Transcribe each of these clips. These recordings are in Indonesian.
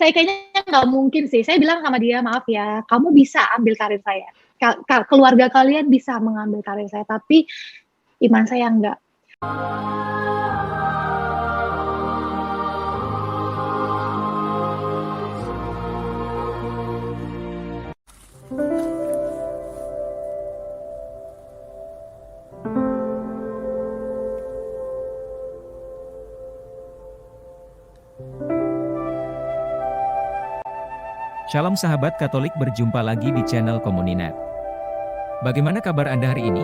Saya kayaknya nggak mungkin sih. Saya bilang sama dia, "Maaf ya, kamu bisa ambil karir saya. Keluarga kalian bisa mengambil karir saya, tapi iman saya enggak." Shalom sahabat Katolik, berjumpa lagi di channel Komuninet. Bagaimana kabar Anda hari ini?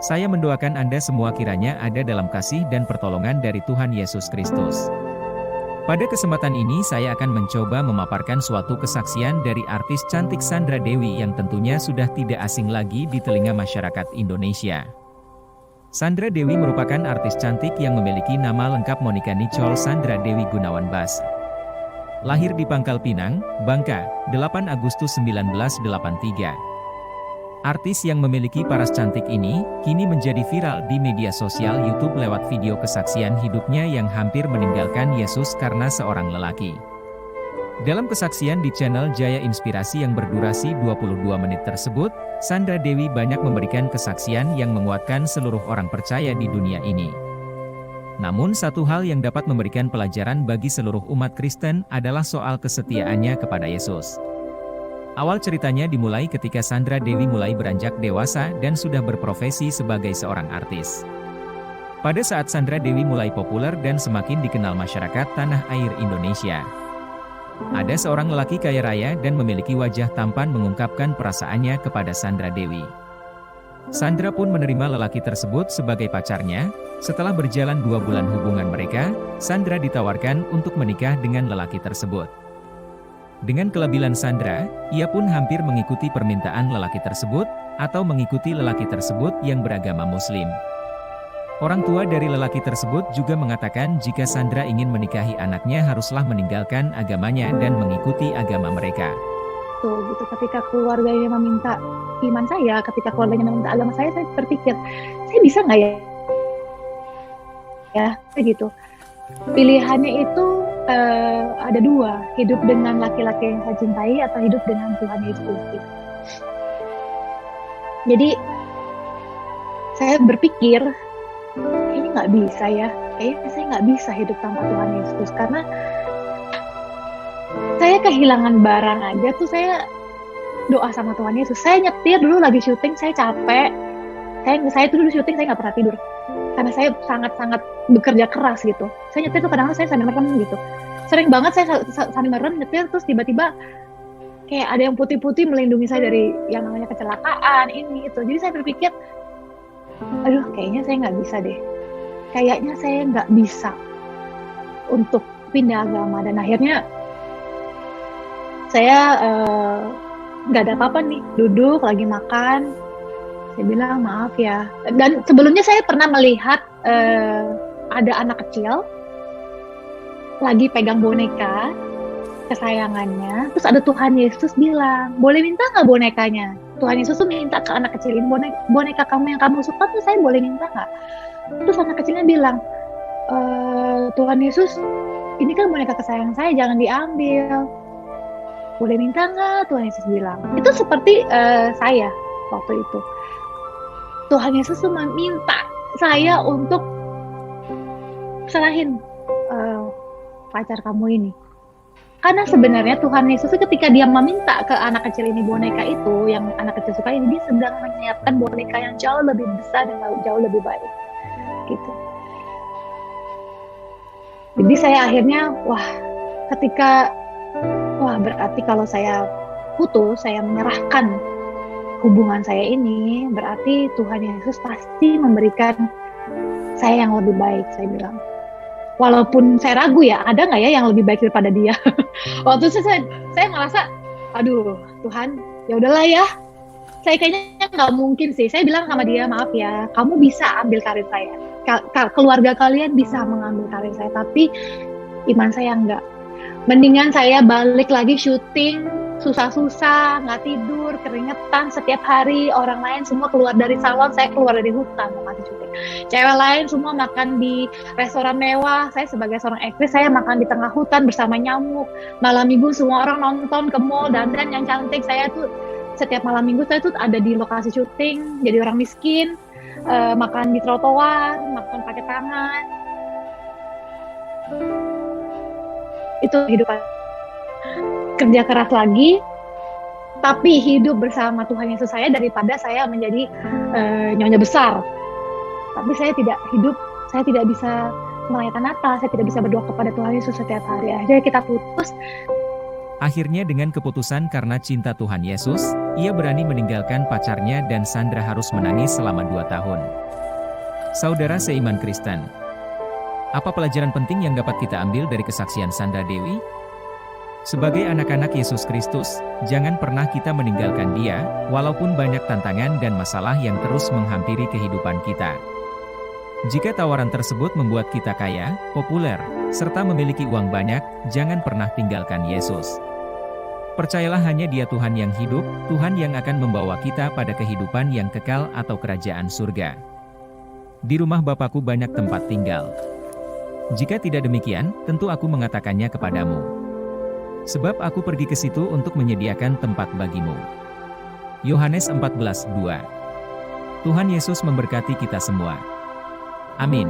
Saya mendoakan Anda semua kiranya ada dalam kasih dan pertolongan dari Tuhan Yesus Kristus. Pada kesempatan ini saya akan mencoba memaparkan suatu kesaksian dari artis cantik Sandra Dewi yang tentunya sudah tidak asing lagi di telinga masyarakat Indonesia. Sandra Dewi merupakan artis cantik yang memiliki nama lengkap Monica Nicole Sandra Dewi Gunawan Bas. Lahir di Pangkal Pinang, Bangka, 8 Agustus 1983. Artis yang memiliki paras cantik ini, kini menjadi viral di media sosial YouTube lewat video kesaksian hidupnya yang hampir meninggalkan Yesus karena seorang lelaki. Dalam kesaksian di channel Jaya Inspirasi yang berdurasi 22 menit tersebut, Sandra Dewi banyak memberikan kesaksian yang menguatkan seluruh orang percaya di dunia ini. Namun satu hal yang dapat memberikan pelajaran bagi seluruh umat Kristen adalah soal kesetiaannya kepada Yesus. Awal ceritanya dimulai ketika Sandra Dewi mulai beranjak dewasa dan sudah berprofesi sebagai seorang artis. Pada saat Sandra Dewi mulai populer dan semakin dikenal masyarakat tanah air Indonesia, ada seorang lelaki kaya raya dan memiliki wajah tampan mengungkapkan perasaannya kepada Sandra Dewi. Sandra pun menerima lelaki tersebut sebagai pacarnya. Setelah berjalan 2 bulan hubungan mereka, Sandra ditawarkan untuk menikah dengan lelaki tersebut. Dengan kelabilan Sandra, ia pun hampir mengikuti permintaan lelaki tersebut, atau mengikuti lelaki tersebut yang beragama Muslim. Orang tua dari lelaki tersebut juga mengatakan jika Sandra ingin menikahi anaknya haruslah meninggalkan agamanya dan mengikuti agama mereka. Gitu. Ketika keluarganya meminta iman saya, ketika keluarganya meminta agama saya berpikir, saya bisa nggak ya, gitu. Pilihannya itu ada 2, hidup dengan laki-laki yang saya cintai atau hidup dengan Tuhan Yesus. Gitu. Jadi saya berpikir kayaknya nggak bisa ya, kayaknya saya nggak bisa hidup tanpa Tuhan Yesus karena saya kehilangan barang aja tuh saya doa sama Tuhan Yesus. Saya nyetir dulu lagi syuting, saya capek. Saya tuh dulu syuting saya nggak pernah tidur karena saya sangat-sangat bekerja keras gitu. Saya nyetir tuh kadang-kadang saya sambil merem gitu. Sering banget saya sambil merem nyetir terus tiba-tiba kayak ada yang putih-putih melindungi saya dari yang namanya kecelakaan ini itu. Jadi saya berpikir, aduh kayaknya saya nggak bisa deh. Kayaknya saya nggak bisa untuk pindah agama dan akhirnya saya nggak ada apa-apa nih, duduk lagi makan. Saya bilang maaf ya. Dan sebelumnya saya pernah melihat ada anak kecil lagi pegang boneka kesayangannya. Terus ada Tuhan Yesus bilang, boleh minta nggak bonekanya? Tuhan Yesus tuh minta ke anak kecil ini, boneka kamu yang kamu suka tuh saya boleh minta nggak? Terus anak kecilnya bilang, Tuhan Yesus, ini kan boneka kesayangan saya, jangan diambil. Boleh minta nggak? Tuhan Yesus bilang. Itu seperti saya waktu itu. Tuhan Yesus cuma minta saya untuk serahin pacar kamu ini. Karena sebenarnya Tuhan Yesus ketika dia meminta ke anak kecil ini boneka itu, yang anak kecil suka ini, dia sedang menyiapkan boneka yang jauh lebih besar dan jauh lebih baik. Gitu. Jadi saya akhirnya, berarti kalau saya putus, saya menyerahkan hubungan saya ini, berarti Tuhan Yesus pasti memberikan saya yang lebih baik, saya bilang. Walaupun saya ragu ya, ada nggak ya yang lebih baik daripada dia? Waktu itu saya ngerasa, aduh Tuhan, ya udahlah ya. Saya kayaknya nggak mungkin sih. Saya bilang sama dia, maaf ya, kamu bisa ambil karir saya. Keluarga kalian bisa mengambil karir saya, tapi iman saya enggak. Mendingan saya balik lagi syuting susah-susah, nggak tidur, keringetan setiap hari. Orang lain semua keluar dari salon, saya keluar dari hutan lokasi syuting. Cewek lain semua makan di restoran mewah, saya sebagai seorang aktris saya makan di tengah hutan bersama nyamuk. Malam minggu semua orang nonton ke mall, dandan yang cantik. Saya tuh setiap malam minggu saya tuh ada di lokasi syuting, jadi orang miskin, makan di trotoar, makan pakai tangan. Itu kehidupan. Kerja keras lagi, tapi hidup bersama Tuhan Yesus saya daripada saya menjadi nyonya besar. Tapi saya tidak hidup, saya tidak bisa merayakan Natal, saya tidak bisa berdoa kepada Tuhan Yesus setiap hari. Akhirnya kita putus. Akhirnya dengan keputusan karena cinta Tuhan Yesus, ia berani meninggalkan pacarnya dan Sandra harus menangis selama 2 tahun. Saudara seiman Kristen, apa pelajaran penting yang dapat kita ambil dari kesaksian Sandra Dewi? Sebagai anak-anak Yesus Kristus, jangan pernah kita meninggalkan Dia, walaupun banyak tantangan dan masalah yang terus menghampiri kehidupan kita. Jika tawaran tersebut membuat kita kaya, populer, serta memiliki uang banyak, jangan pernah tinggalkan Yesus. Percayalah hanya Dia Tuhan yang hidup, Tuhan yang akan membawa kita pada kehidupan yang kekal atau kerajaan surga. Di rumah Bapakku banyak tempat tinggal. Jika tidak demikian, tentu aku mengatakannya kepadamu. Sebab aku pergi ke situ untuk menyediakan tempat bagimu. Yohanes 14:2. Tuhan Yesus memberkati kita semua. Amin.